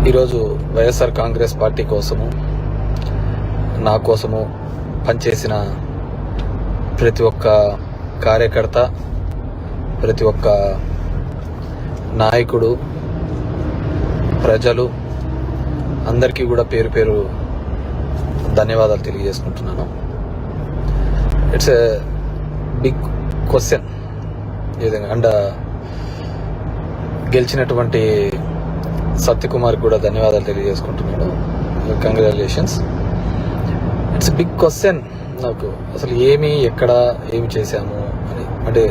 ఈరోజు వైఎస్ఆర్ కాంగ్రెస్ పార్టీ కోసము, నా కోసము పనిచేసిన ప్రతి ఒక్క కార్యకర్త, ప్రతి ఒక్క నాయకుడు, ప్రజలు అందరికీ కూడా పేరు పేరు ధన్యవాదాలు తెలియజేసుకుంటున్నాను. ఇట్స్ ఎ బిగ్ క్వశ్చన్ ఈ విధంగా. అండ్ గెలిచినటువంటి సత్యకుమార్ కూడా ధన్యవాదాలు తెలియజేసుకుంటున్నాడు. కంగ్రాచులేషన్స్. ఇట్స్ బిగ్ క్వశ్చన్ నాకు, అసలు ఎక్కడ ఏమి చేశాము అని. అంటే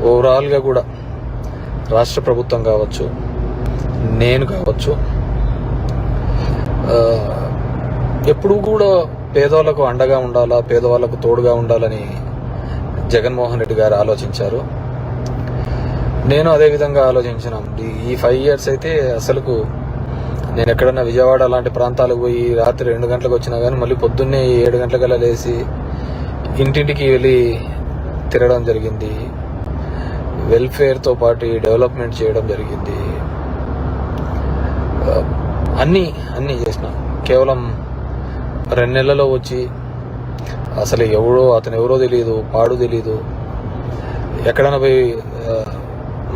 ఓవరాల్గా కూడా రాష్ట్ర ప్రభుత్వం కావచ్చు, నేను కావచ్చు, ఎప్పుడు కూడా పేదవాళ్ళకు అండగా ఉండాలా, పేదవాళ్ళకు తోడుగా ఉండాలని జగన్మోహన్ రెడ్డి గారు ఆలోచించారు. నేను అదే విధంగా ఆలోచించినాను. ఈ 5 years అయితే అసలుకు నేను ఎక్కడన్నా విజయవాడ అలాంటి ప్రాంతాలకు పోయి రాత్రి 2 గంటలకు వచ్చినా కానీ మళ్ళీ పొద్దున్నే 7 గంటలకల్లా లేచి ఇంటింటికి వెళ్ళి తిరగడం జరిగింది. వెల్ఫేర్తో పాటు డెవలప్మెంట్ చేయడం జరిగింది. అన్నీ చేసిన. కేవలం 2 నెలల్లో వచ్చి అసలు అతను ఎవరో తెలియదు, పాడు తెలియదు. ఎక్కడైనా పోయి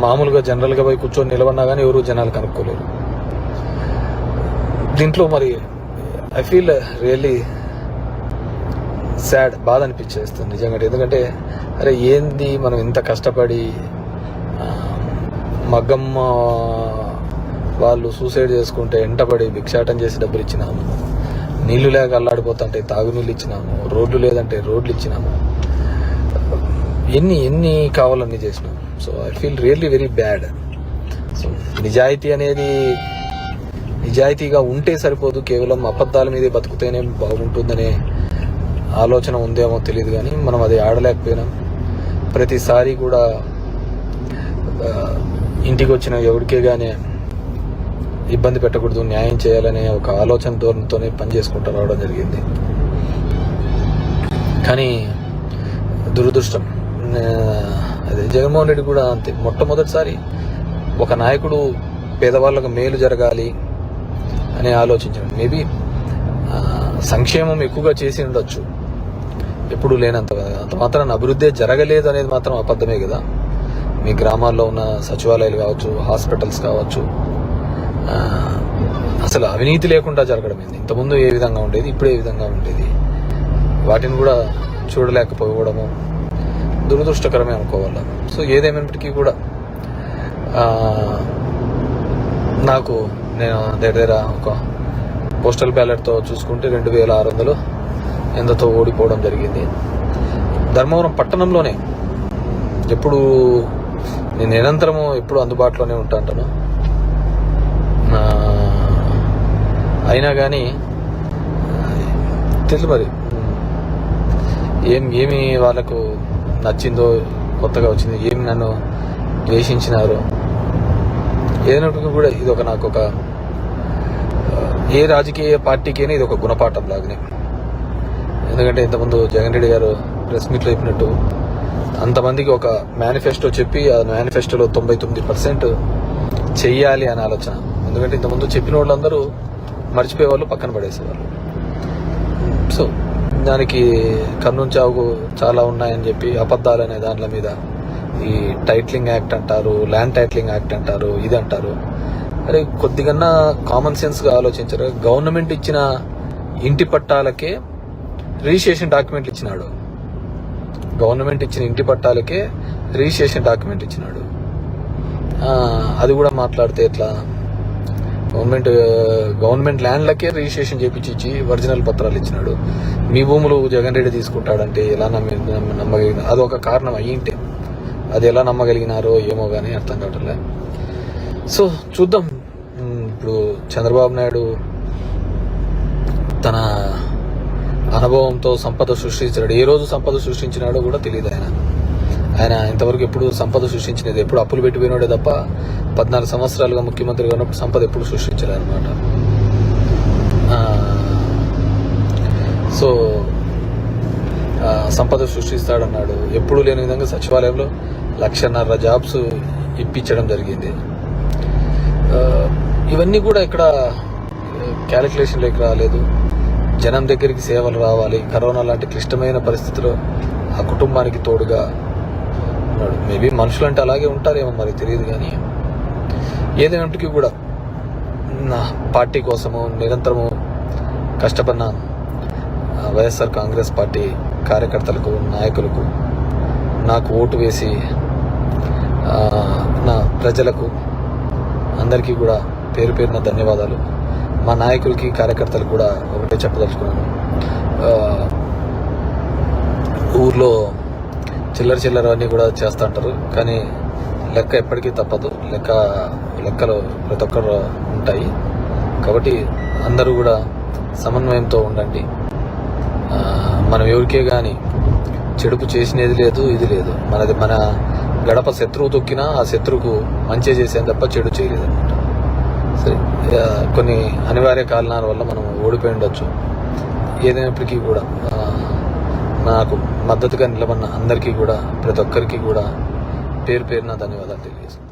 మామూలుగా జనరల్గా పోయి కూర్చొని నిలబడినా కానీ ఎవరు జనాలు కనుక్కోలేరు. దీంట్లో మరి ఐ ఫీల్ రియల్లీ సాడ్, బాధ అనిపించేస్తుంది నిజంగా. ఎందుకంటే అరే ఏంది మనం ఇంత కష్టపడి, మగ్గమ్మ వాళ్ళు సూసైడ్ చేసుకుంటే ఎంటపడి భిక్షాటం చేసి డబ్బులు ఇచ్చినాము, నీళ్లు లేక అల్లాడిపోతుంటే తాగునీళ్ళు ఇచ్చినాము, రోడ్లు లేదంటే రోడ్లు ఇచ్చినాము, ఎన్ని కావాలన్నీ చేసినాము. So I feel really very bad. So నిజాయితీగా ఉంటే సరిపోదు, కేవలం అబద్ధాల మీదే బతుకుతేనే బాగుంటుందనే ఆలోచన ఉందేమో తెలియదు. కానీ మనం అది ఆడలేకపోయినాం. ప్రతిసారి కూడా ఇంటికి వచ్చిన ఎవరికే కానీ ఇబ్బంది పెట్టకూడదు, న్యాయం చేయాలనే ఒక ఆలోచన ధోరణితోనే పనిచేసుకుంటూ రావడం జరిగింది. కానీ దురదృష్టం అదే జగన్మోహన్ రెడ్డి కూడా అంతే. మొట్టమొదటిసారి ఒక నాయకుడు పేదవాళ్ళకు మేలు జరగాలి అని ఆలోచించాడు. మేబీ సంక్షేమం ఎక్కువగా చేసి ఉండొచ్చు, ఎప్పుడు లేనంత అంత మాత్రం అభివృద్ధి జరగలేదు అనేది మాత్రం అబద్ధమే కదా. మీ గ్రామాల్లో ఉన్న సచివాలయాలు కావచ్చు, హాస్పిటల్స్ కావచ్చు, అసలు అవినీతి లేకుండా జరగడం ఏంది. ఇంతకుముందు ఏ విధంగా ఉండేది, ఇప్పుడు ఏ విధంగా ఉండేది, వాటిని కూడా చూడలేకపోవడము దురదృష్టకరమే అనుకోవాలి. సో ఏదేమైనప్పటికీ కూడా నేను దగ్గర ఒక పోస్టల్ బ్యాలెట్తో చూసుకుంటే 2600 ఎంతతో ఓడిపోవడం జరిగింది. ధర్మవరం పట్టణంలోనే ఎప్పుడు నేను నిరంతరము ఎప్పుడు అందుబాటులోనే ఉంటాను. అయినా కానీ తెలుసు మరి ఏమి వాళ్ళకు నచ్చిందో, కొత్తగా వచ్చింది, ఏమి నన్ను ద్వేషించినారో, ఏదైనప్పటికీ కూడా ఇది నాకు ఒక ఏ రాజకీయ పార్టీకైనా ఇది ఒక గుణపాఠం లాగానే. ఎందుకంటే ఇంతకుముందు జగన్ రెడ్డి గారు ప్రెస్ మీట్లో చెప్పినట్టు అంతమందికి ఒక మేనిఫెస్టో చెప్పి ఆ మేనిఫెస్టోలో 99% చెయ్యాలి అనే ఆలోచన. ఎందుకంటే ఇంతకుముందు చెప్పిన వాళ్ళందరూ మర్చిపోయేవాళ్ళు, పక్కన పడేసేవాళ్ళు. సో దానికి కర్నూలు చావుకు చాలా ఉన్నాయని చెప్పి అబద్ధాలు అనే దాంట్ల మీద ఈ టైటిలింగ్ యాక్ట్ అంటారు, ల్యాండ్ టైటిలింగ్ యాక్ట్ అంటారు, ఇది అంటారు. అరే కొద్దిగన్నా కామన్ సెన్స్గా ఆలోచించారు. గవర్నమెంట్ ఇచ్చిన ఇంటి పట్టాలకే రిజిస్ట్రేషన్ డాక్యుమెంట్లు ఇచ్చినాడు. గవర్నమెంట్ ఇచ్చిన ఇంటి పట్టాలకే రిజిస్ట్రేషన్ డాక్యుమెంట్ ఇచ్చినాడు. అది కూడా మాట్లాడితే ఎట్లా? గవర్నమెంట్ ల్యాండ్లకే రిజిస్ట్రేషన్ చేయించి ఒరిజినల్ పత్రాలు ఇచ్చినాడు. మీ భూములు జగన్ రెడ్డి తీసుకుంటాడంటే ఎలా నమ్మగలిగిన? అది ఒక కారణం అయ్యింటే అది ఎలా నమ్మగలిగినారో ఏమో కానీ అర్థం కావట్లే. సో చూద్దాం. ఇప్పుడు చంద్రబాబు నాయుడు తన అనుభవంతో సంపద సృష్టించాడు. ఏ రోజు సంపద సృష్టించినాడో కూడా తెలియదు. ఆయన ఇంతవరకు ఎప్పుడు సంపద సృష్టించినది, ఎప్పుడు అప్పులు పెట్టిపోయినాడే తప్ప 14 సంవత్సరాలుగా ముఖ్యమంత్రిగా ఉన్నప్పుడు సంపద ఎప్పుడు సృష్టించలేదు అనమాట. సో సంపద సృష్టిస్తాడన్నాడు. ఎప్పుడు లేని విధంగా సచివాలయంలో 1,50,000 జాబ్స్ ఇప్పించడం జరిగింది. ఇవన్నీ కూడా ఇక్కడ క్యాలిక్యులేషన్లోకి రాలేదు. జనం దగ్గరికి సేవలు రావాలి. కరోనా లాంటి క్లిష్టమైన పరిస్థితిలో ఆ కుటుంబానికి తోడుగా ఉన్నాడు. మేబీ మనుషులు అంటే అలాగే ఉంటారేమో మరి తెలియదు. కానీ ఏదైనప్పటికీ కూడా నా పార్టీ కోసము నిరంతరము కష్టపడిన వైఎస్ఆర్ కాంగ్రెస్ పార్టీ కార్యకర్తలకు, నాయకులకు, నాకు ఓటు వేసి నా ప్రజలకు అందరికీ కూడా పేరు పేరున ధన్యవాదాలు. మా నాయకులకి, కార్యకర్తలకు కూడా ఒకటే చెప్పదలుచుకున్నాను. ఊర్లో చిల్లర అన్నీ కూడా చేస్తూ ఉంటారు. కానీ లెక్క ఎప్పటికీ తప్పదు. లెక్కలు ప్రతి ఒక్కరు ఉంటాయి. కాబట్టి అందరూ కూడా సమన్వయంతో ఉండండి. మనం ఎవరికే కానీ చెడుపు చేసినది లేదు, ఇది లేదు. మన గడప శత్రువు తొక్కినా ఆ శత్రువుకు మంచి చేసేది తప్ప చెడు చేయలేదు అనమాట. సరే, కొన్ని అనివార్య కారణాల వల్ల మనం ఓడిపోయి ఉండొచ్చు. ఏదైనప్పటికీ కూడా నాకు మద్దతుగా నిలబడిన అందరికీ కూడా, ప్రతి ఒక్కరికి కూడా పేరు పేరున ధన్యవాదాలు తెలియజేస్తాను.